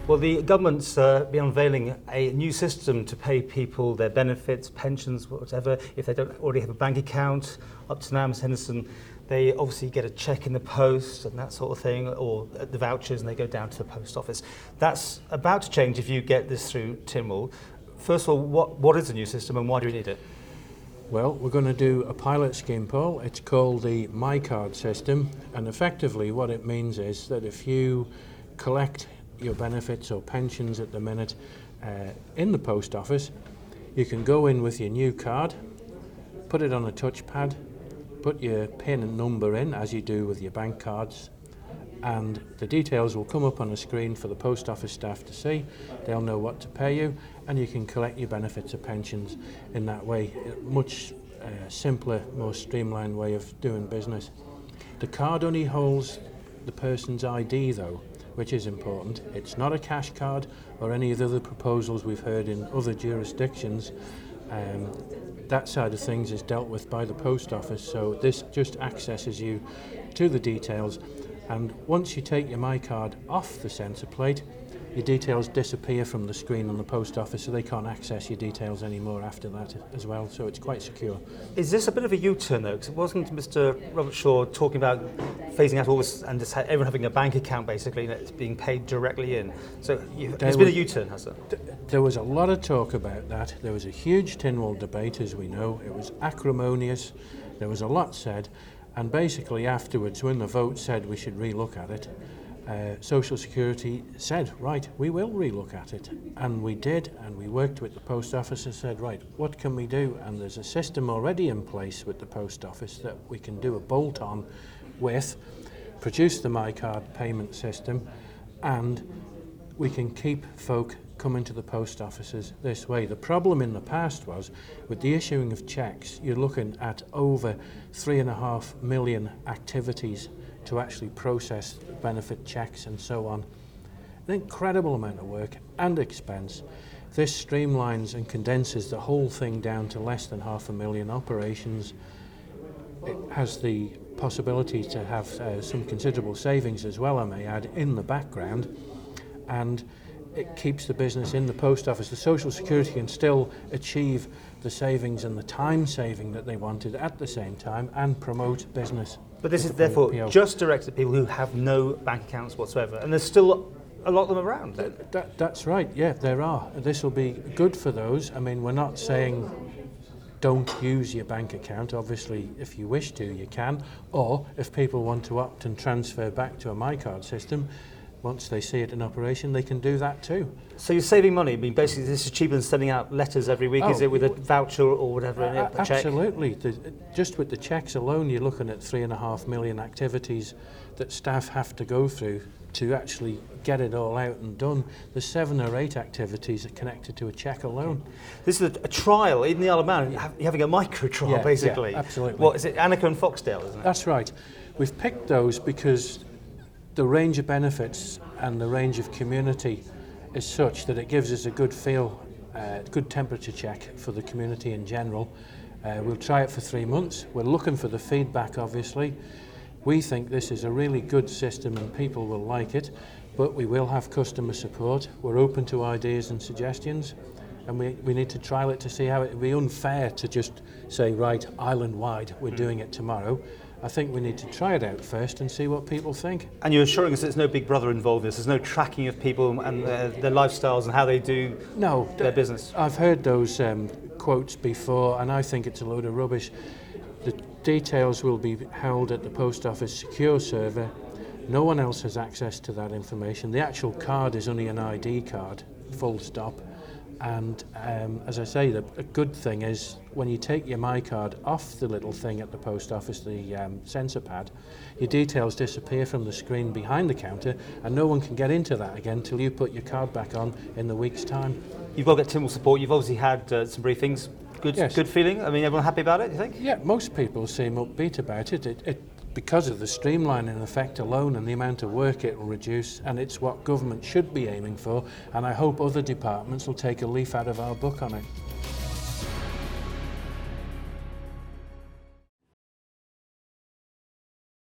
Well, the government's been unveiling a new system to pay people their benefits, pensions, whatever, if they don't already have a bank account. Up to now, Ms Henderson, they obviously get a cheque in the post and that sort of thing, or the vouchers, and they go down to the post office. That's about to change if you get this through Tynwald. First of all, what is the new system and why do we need it? Well, we're going to do a pilot scheme, Paul. It's called the MyCard system, and effectively what it means is that if you collect your benefits or pensions at the minute in the post office, you can go in with your new card, put it on a touchpad, put your PIN and number in as you do with your bank cards, and the details will come up on a screen for the post office staff to see. They'll know what to pay you, and you can collect your benefits or pensions in that way. Much simpler, more streamlined way of doing business. The card only holds the person's ID though, which is important. It's not a cash card or any of the other proposals we've heard in other jurisdictions. That side of things is dealt with by the post office, so this just accesses you to the details, and once you take your MyCard off the sensor plate, your details disappear from the screen on the post office, so they can't access your details anymore after that as well, so it's quite secure. Is this a bit of a U-turn though? Because wasn't Mr Robert Shaw talking about phasing out all this and just everyone having a bank account basically and it's being paid directly in? So there's been a U-turn, has there? There was a lot of talk about that. There was a huge Tynwald debate, as we know. It was acrimonious. There was a lot said, and basically afterwards, when the vote said we should relook at it, Social Security said, right, we will relook at it. And we did, and we worked with the post office and said, right, what can we do? And there's a system already in place with the post office that we can do a bolt-on with, produce the MyCard payment system, and we can keep folk coming to the post offices this way. The problem in the past was, with the issuing of cheques, you're looking at over 3.5 million activities to actually process benefit checks and so on. An incredible amount of work and expense. This streamlines and condenses the whole thing down to less than 500,000 operations. It has the possibility to have some considerable savings as well, I may add, in the background, and it keeps the business in the post office. The Social Security can still achieve the savings and the time saving that they wanted at the same time and promote business. But this is therefore just directed at people who have no bank accounts whatsoever, and there's still a lot of them around. That's right, yeah, there are. This will be good for those. I mean, we're not saying don't use your bank account. Obviously, if you wish to, you can. Or if people want to opt and transfer back to a MyCard system, once they see it in operation, they can do that too. So you're saving money. I mean, basically, this is cheaper than sending out letters every week, is it, with a voucher or whatever in it, a cheque? Absolutely. Just with the cheques alone, you're looking at 3.5 million activities that staff have to go through to actually get it all out and done. There's 7 or 8 activities that are connected to a cheque alone. This is a trial in the Isle of Man. You're having a micro trial, basically. Yeah, absolutely. What is it? Anagh Coar and Foxdale, isn't it? That's right. We've picked those because the range of benefits and the range of community is such that it gives us a good feel, good temperature check for the community in general. We'll try it for 3 months. We're looking for the feedback, obviously. We think this is a really good system and people will like it, but we will have customer support. We're open to ideas and suggestions, and we need to trial it to see how it would be unfair to just say, right, island-wide, we're doing it tomorrow. I think we need to try it out first and see what people think. And you're assuring us there's no big brother involved in this? There's no tracking of people and their lifestyles and how they do their business? I've heard those quotes before, and I think it's a load of rubbish. The details will be held at the post office secure server. No one else has access to that information. The actual card is only an ID card, full stop. And as I say, a good thing is when you take your MyCard off the little thing at the post office, the sensor pad, your details disappear from the screen behind the counter, and no one can get into that again until you put your card back on in the week's time. You've got to get Tynwald support. You've obviously had some briefings. Good feeling? I mean, everyone happy about it, do you think? Yeah, most people seem upbeat about it. Because of the streamlining effect alone and the amount of work it will reduce, and it's what government should be aiming for, and I hope other departments will take a leaf out of our book on it.